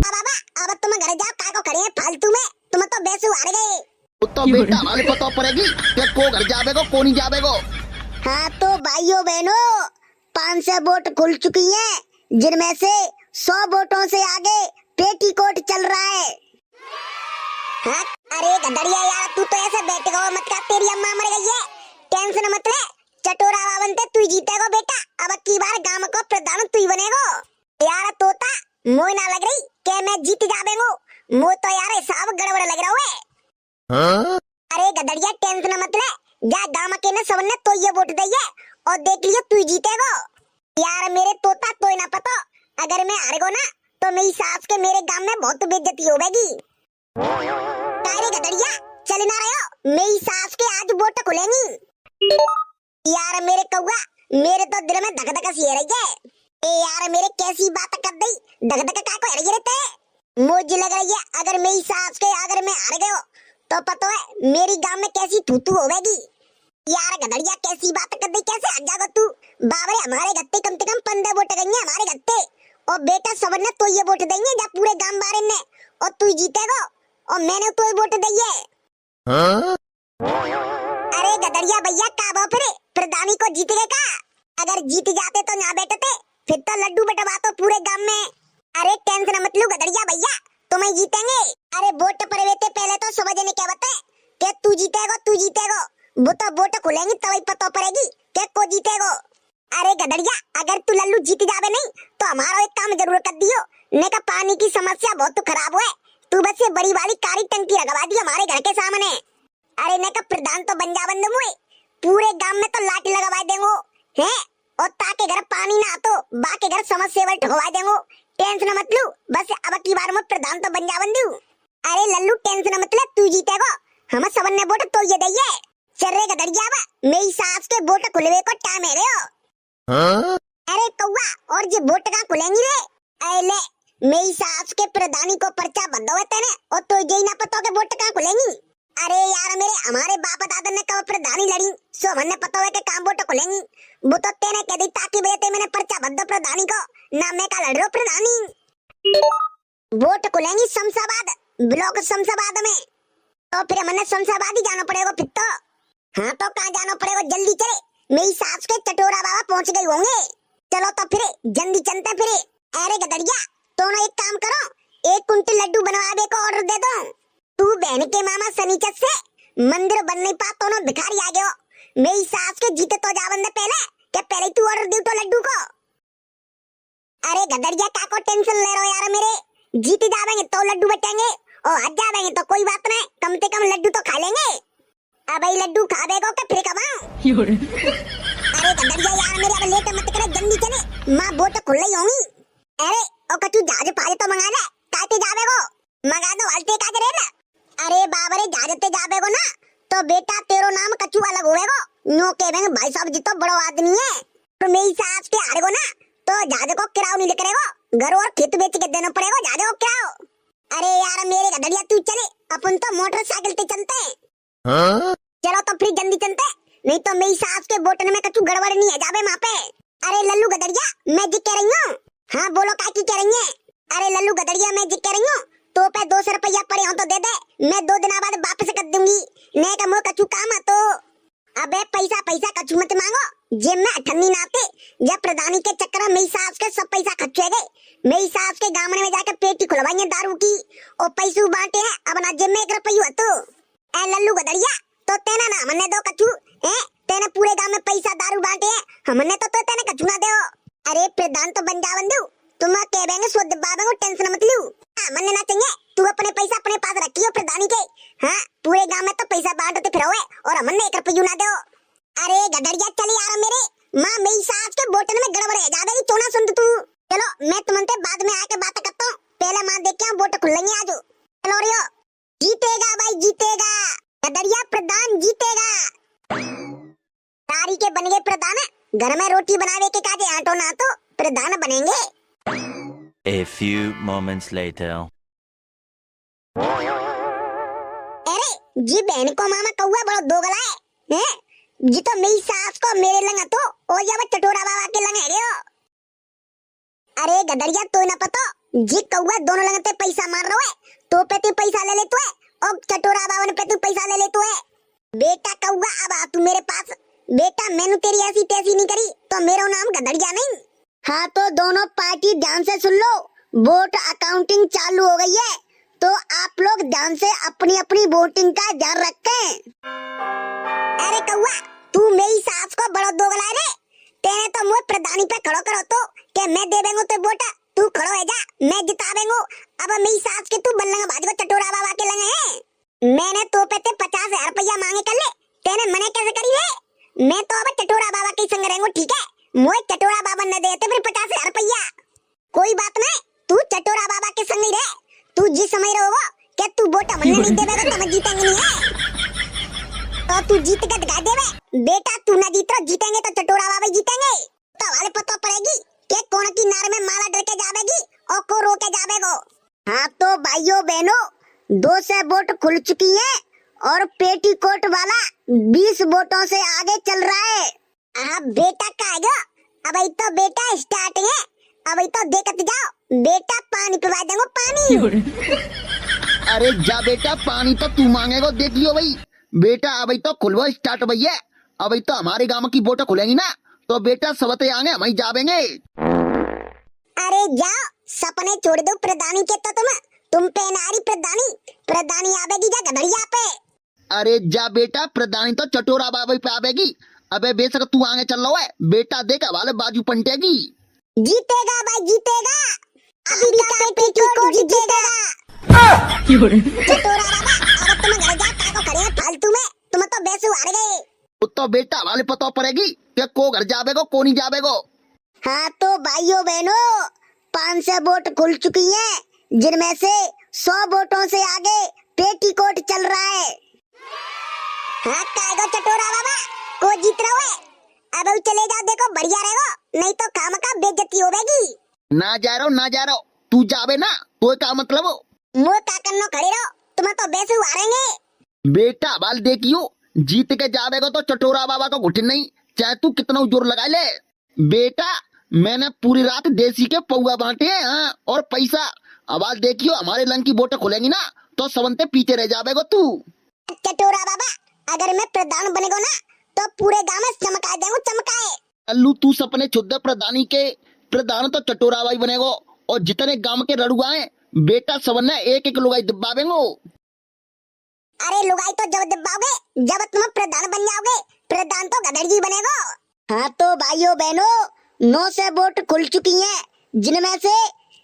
बाबा अब तुम घर जाओ, का को खड़े हैं फालतू में, तुम तो बेसु हार गए। तो बेटा हमारे पता पड़ेगी कि को घर जावेगो को नहीं जावेगो। हाँ तो भाइयों बहनों 500 वोट खुल चुकी हैं, जिनमें से 100 वोटों से आगे पेटीकोट चल रहा है। हाँ अरे गधड़िया यार, तू तो ऐसे बैठेगा मत कर, तेरी अम्मा मर गई है, टेंशन मत ले, चटोरा बावनते तू जीतेगा बेटा, अब की बार गांव को प्रधान तू ही बनेगो। यार तोता मोय ना लग रही के मैं जीत जावेगो, मो तो यार हिसाब गड़बड़ लग रहा है। हाँ? अरे गधड़िया टेंशन मत ले, जा गांव के ने सबने तो ये वोट दिए और देख लियो तू जीतेगो। यार मेरे तोता तो ना पता, अगर मैं हार गो ना तो मेरी सास के मेरे गांव में बहुत बेइज्जती होगी। अरे गधड़िया चल ना रहे हो, मेरी सास के आज वोट खुलेंगी। यार मेरे कौआ, मेरे तो दिल में धक धक सी रही है। ए यार मेरे कैसी बात कर दी, धक धक का को रही रहते। मुझे लग रही है अगर मेरी सास के अगर मैं हार गयो तो पता है मेरी गांव में कैसी थूथू होगी। यार गधड़िया कैसी बात कर दी, कैसे हट जाओ तू। बाबरे हमारे गत्ते कम से कम 15 वोट गई है हमारे गत्ते, और बेटा सबने तो ये वोट देंगे जा पूरे गांव बारे ने, और तू जीतेगा और मैंने तो ये वोट दी है। हाँ? अरे गधड़िया भैया का फिर प्रधानी को जीत गए का, अगर जीत जाते तो ना बैठते, फिर तो लड्डू बटवा तो पूरे गांव में। अरे टेंशन मत लो गधड़िया भैया, तुम्हें जीतेंगे। अरे वोट परवेते पहले तो समझ ने क्या बताए कि तू जीतेगा, वो तो वोट खुलेंगी तभी पता पड़ेगी कि को जीतेगा। अरे गधड़िया अगर तू लल्लू जीत जावे नहीं तो हमारा एक काम जरूर कर दियो, ने का पानी की समस्या बहुत खराब है, तू बस ये बड़ी वाली कारी टंकी लगवा दी हमारे घर के सामने। अरे ने का प्रधान तो बन जा बंद मुए, पूरे गांव में तो लाठी लगवा देंगो हैं, और ताके घर पानी ना तो बाके घर समस्या वल ठगवा देंगो। टेंशन मत लो, बस अब की बार में प्रधान तो बन जा बंदू। अरे लल्लू टेंशन मत ले, तू जीतेगा, हम सब ने वोट तो ये दइए। चल रे गधड़िया बा, मेरी सास के वोट खुलवे को टाइम है रे। हाँ? अरे कौवा और ये वोट कहाँ खुलेंगी रे। अरे ले मेरी सास के प्रधानी को पर्चा बंद हुए तेने, और तो यही ना पता के वोट कहाँ खुलेंगी। अरे यार मेरे हमारे बाप दादा ने कब प्रधानी लड़ी, सो हमने पता है कि काम वोट खुलेंगी, वो तो तेने कह दी ताकि बेटे मैंने पर्चा बंद प्रधानी को, ना मैं का लड़ रहा प्रधानी। वोट खुलेंगी शमशाबाद ब्लॉक शमशाबाद में, तो फिर हमने शमशाबाद ही जाना पड़ेगा फिर तो। हाँ तो कहाँ जाना पड़ेगा, जल्दी चले, मेरी सास के चटोरा बाबा पहुंच गए होंगे। चलो तो फिर जल्दी चलते फिर। अरे गधड़िया तो ना एक काम करो, 1 कुंटल लड्डू बनवावे को ऑर्डर दे दो। तू बहन के मामा सनीचर से मंदिर बन नहीं पा तो ना भिखारी आ गयो, मेरी सास के जीते तो जावन दे पहले के पहले तू ऑर्डर दे तो लड्डू को। अरे गधड़िया का को टेंशन ले रहे हो यार, मेरे जीत जावेंगे तो लड्डू बचेंगे और हार जावेंगे तो कोई बात नहीं, कम से कम लड्डू तो खा लेंगे। अब ये लड्डू खावेगो के फिर कमाओ। अरे गधड़िया यार मेरे अब लेट मत करे, जल्दी चले, मां वोट खुल रही होंगी। अरे ओ कछु जहाज पाजे तो मंगा ले, काटे जावेगो मंगा दो हल्ते का करे ना। अरे बाबरे जहाजते जावेगो ना तो बेटा तेरो नाम कछु अलग होवेगो, नो कहवेंगे भाई साहब जी तो बड़ो आदमी है, तो मेरी सास के हारेगो ना तो जहाज को किराया नहीं करेगो, घर और खेत बेच के देना पड़ेगा जहाज को किराया। अरे यार मेरे गधड़िया तू चले, अपन तो मोटरसाइकिल पे चलते हैं। हाँ? चलो तो फिर जल्दी चलते, नहीं तो मेरी सास के बोटन में कछु गड़बड़ नहीं है जावे वहाँ पे। अरे लल्लू गधड़िया मैं जी कह रही हूँ। हाँ बोलो क्या की कह रही है। अरे लल्लू गधड़िया मैं जी कह रही हूँ, तो पे 200 रुपया पड़े हो तो दे दे, मैं 2 दिन बाद वापस कर दूंगी, ने का मोह कछु काम है तो। अबे पैसा कछु मत मांगो, जेब में अठन्नी नाते, जब प्रधानी के चक्कर में मेरी सास के सब पैसा खर्च हो गए, मेरी सास के गाँव में जाकर पेटी खुलवाई दारू की और पैसू बांटे हैं, अब ना जेब में 1 रुपया तो। ए लल्लू गधड़िया तो तेना ना हमने दो कछु है, तेने पूरे गांव में पैसा दारू बांटे हैं, हमने तो तेने कछु ना दो। अरे प्रधान तो बन जा बंदू, तुम कहेंगे शुद्ध बाबा को टेंशन मत लो, हमने ना चाहिए, तू अपने पैसा अपने पास रखियो प्रधानी के। हाँ पूरे गांव में तो पैसा बांटते फिर हुए और हमने 1 रुपया ना दो। अरे गधड़िया चली यार मेरे माँ मेरी सास के बोतल में गड़बड़ है, ज्यादा ही चोना सुन तू। चलो मैं तुमसे बाद में आके बात करता हूँ, पहले माँ देख के बोट खुलेंगे आज। चलो रियो जीतेगा भाई जीतेगा, गधड़िया प्रधान जीतेगा। तारी के बन गए प्रधान, घर में रोटी बनावे के काजे आटो ना तो प्रधान बनेंगे। A few moments later. अरे जी बहन को मामा कौआ बड़ा दोगला है, जी तो मेरी सास को मेरे लंगा तो और जब चटोरा बाबा के लंगे रे हो। अरे गधड़िया तो ना पता जी कौआ दोनों लगते पैसा मार रहे है, तो पे तू पैसा ले ले तू है और चटोरा बाबा पे तू पैसा ले ले तू है। बेटा कौआ अब आ तू मेरे पास। बेटा मैंने तेरी ऐसी तैसी नहीं करी तो मेरा नाम गधड़िया नहीं। हाँ तो दोनों पार्टी ध्यान से सुन लो, वोट अकाउंटिंग चालू हो गई है, तो आप लोग ध्यान से अपनी अपनी वोटिंग का ध्यान रखें। अरे कौआ तू मेरी सास को बड़ा दोगला है रे। तेने तो मुझे प्रधानी पे खड़ो करो तो कि मैं दे देंगो तो वोट तू खड़ो है जा, मैं जिता देंगो। अब मेरी सास के तू बल्लंगा बाज को चटोरा बाबा के लगे हैं। मैंने तो पे 50,000 रुपया मांगे कर ले, तेने मने कैसे करी है। मैं तो अब चटोरा बाबा के संग रहेंगो ठीक है। मुझे चटोरा बाबा न देते फिर 50,000 रुपया। कोई बात नहीं, तू चटोरा बाबा के संग ही रह। तू जिस समय रहोगा क्या तू वोट हमने नहीं देवेगा तो हम जीतेंगे नहीं है। तो तू जीत के दिखा देवे। बेटा तू ना जीत रहा, जीतेंगे तो चटोरा बाबा ही जीतेंगे। तो वाले पता पड़ेगी कि कौन की नार में माला डर के जावेगी और को रो के जावेगो। हाँ तो भाइयों बहनों 2 से वोट खुल चुकी है और पेटीकोट वाला 20 वोटों से आगे चल रहा है। अब बेटा कहेगा अब तो बेटा स्टार्टिंग है, अब तो देखते जाओ बेटा पानी पिला देंगे पानी। अरे जा बेटा पानी तो तू मांगेगा देख लियो भाई। बेटा अब तो खुलवा स्टार्ट भैया। अब तो हमारे गांव की वोट खुलेंगी ना तो बेटा सबते आगे हम ही जावेंगे। अरे जाओ सपने छोड़ दो प्रधानी के तो तुम पे नारी प्रधानी आवेगी जा गधड़िया पे। अरे जा बेटा प्रधानी तो चटोरा बाबा पे आवेगी। अबे बेशक तू आगे चल रहा है बेटा, देख वाले बाजू पंटेगी। जीतेगा भाई जीतेगा, अभी का पेटीकोट जीतेगा। चटोरा बाबा अब तुम घर जा का को खड़े हैं फालतू में, तुम तो बेसु हार गए। तो बेटा वाले पता पड़ेगी कि को घर जावेगो को नहीं जावेगो। हाँ तो भाइयों बहनों 500 वोट खुल चुकी हैं, जिनमें से 100 वोटों से आगे पेटीकोट चल रहा है। हाँ कागो चटोरा बाबा को जीत रहा है। अब चले जाओ, देखो बढ़िया रहेगा, नहीं तो काम का बेइज्जती होगी। ना जा रहा तू जावे ना तो क्या मतलब हो। मुँह का करनो खड़े रहो, तुम्हें तो बेसु हारेंगे। बेटा बाल देखियो जीत के जावेगो तो चटोरा बाबा को घुटन नहीं, चाहे तू कितना जोर लगा ले। बेटा मैंने पूरी रात देसी के पौवा बांटे हैं। हाँ और पैसा अब देखियो हमारे लंग की वोट खुलेंगी ना तो सबनते पीछे रह जावेगो तू। चटोरा बाबा अगर मैं प्रधान बनेगो ना तो पूरे गांव में चमका देंगे चमकाए। अल्लू तू सपने छुद्ध प्रधानी के प्रधान तो चटोरा बाई बनेगो और जितने गांव के रड़ुआ हैं बेटा सबने एक एक लुगाई दिब्बावेंगो। अरे लुगाई तो जब दिब्बाओगे जब तुम प्रधान बन जाओगे, प्रधान तो गधड़जी बनेगो। हाँ तो भाइयों बहनों 9 से वोट खुल चुकी हैं, जिनमें से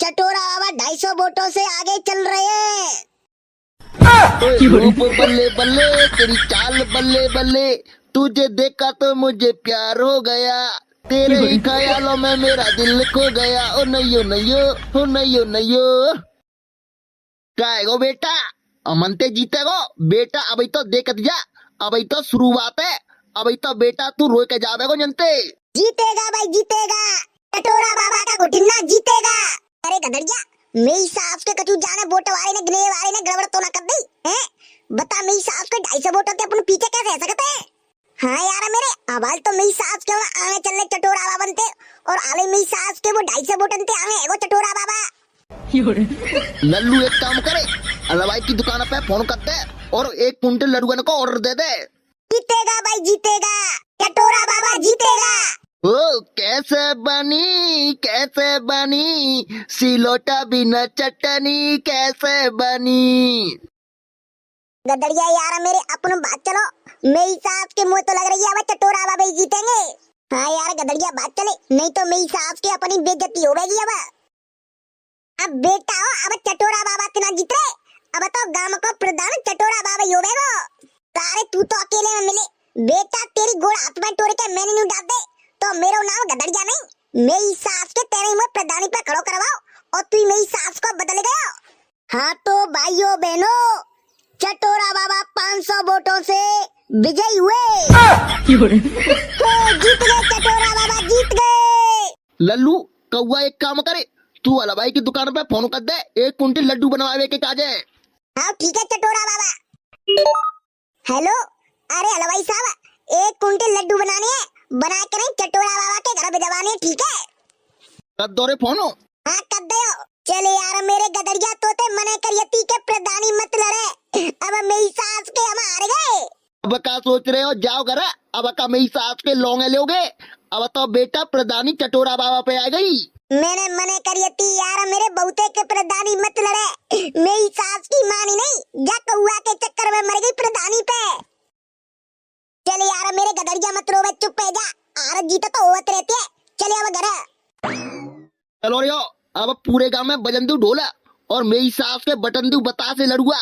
चटोरा बाबा 250 वोटों से आगे चल रहे हैं। रूप बल्ले बल्ले तेरी चाल बल्ले बल्ले, तुझे देखा तो मुझे प्यार हो गया, तेरे ही ख्यालों में मेरा दिल खो गया। ओ नयो नयो ओ नयो नयो। कहेगो बेटा अमनते जीतेगो बेटा। अभी तो देखत जा, अभी तो शुरुआत है। अभी तो बेटा तू रोए के जावेगो जनते। जीतेगा भाई जीतेगा, चटोरा बाबा का घुटना जीतेगा। अरे गधड़िया मेरी सास के कचू जाने वोट वाले ने गिने वाले ने गड़बड़ तो ना कर दी है। बता मेरी सास के 250 वोटों के अपन पीछे कैसे रह सकते हैं। हाँ यार मेरे आवाज तो मेरी सास के आगे चलने चटोरा बाबा बनते और आले मेरी सास के वो 250 वोट बनते आगे एगो चटोरा बाबा। लल्लू एक काम करे हलवाई की दुकान पे फोन करते और 1 कुंटल लड्डुअन को ऑर्डर दे दे। जीतेगा भाई जीतेगा, चटोरा बाबा जीतेगा। ओ कैसे बनी सिलोटा बिना चटनी कैसे बनी। गदड़िया यार मेरे अपन बात चलो, मेरी सास के मुंह तो लग रही है अब चटोरा बाबा ही जीतेंगे। हाँ यार गदड़िया बात चले, नहीं तो मेरी सास की अपनी बेइज्जती होगी। अब बेटा हो अब चटोरा बाबा तना जीत रहे, अब तो गांव को प्रधान चटोरा बाबा ही होगा। सारे तू तो अकेले में मिले बेटा, तेरी गोड़ हाथ में तोड़ के मैंने नहीं डाल दे तो मेरा नाम गदड़िया नहीं, मेरी सास के तेरे मुंह प्रधानी पे खड़ो करवाओ और तू मेरी सास को बदल गया। हाँ तो भाइयों बहनों चटोरा बाबा 500 वोटों से विजयी हुए। जीत गए चटोरा बाबा जीत गए। लल्लू कौआ एक काम करे, तू हलवाई की दुकान पे फोन कर दे 1 कुंटल लड्डू बनवावे के काजे। हाँ ठीक है चटोरा बाबा। हेलो अरे हलवाई साहब 1 कुंटल लड्डू बनाने हैं, बना कर चटोरा बाबा के घर भिजवाने, ठीक है। कर दो रे फोन। हाँ कर दो। चले सोच रहे हो? जाओ घर, अब का मेरी सास के लौंगे लोगे। अब तो बेटा प्रधानी चटोरा बाबा पे आ गई। मैंने मने करी थी यार, मेरे बहुते के प्रधानी मत लड़े। मेरी सास की मानी नहीं, जा कौआ के चक्कर में मर गई प्रधानी पे। चले यार मेरे गदरिया मत रोवे, चुप है जा। आर जीता तो होत रहती है। चले अब घर। चलो रे, अब पूरे गांव में बजंदू ढोला और मेरी सास के बटंदू बता से लड़ुआ।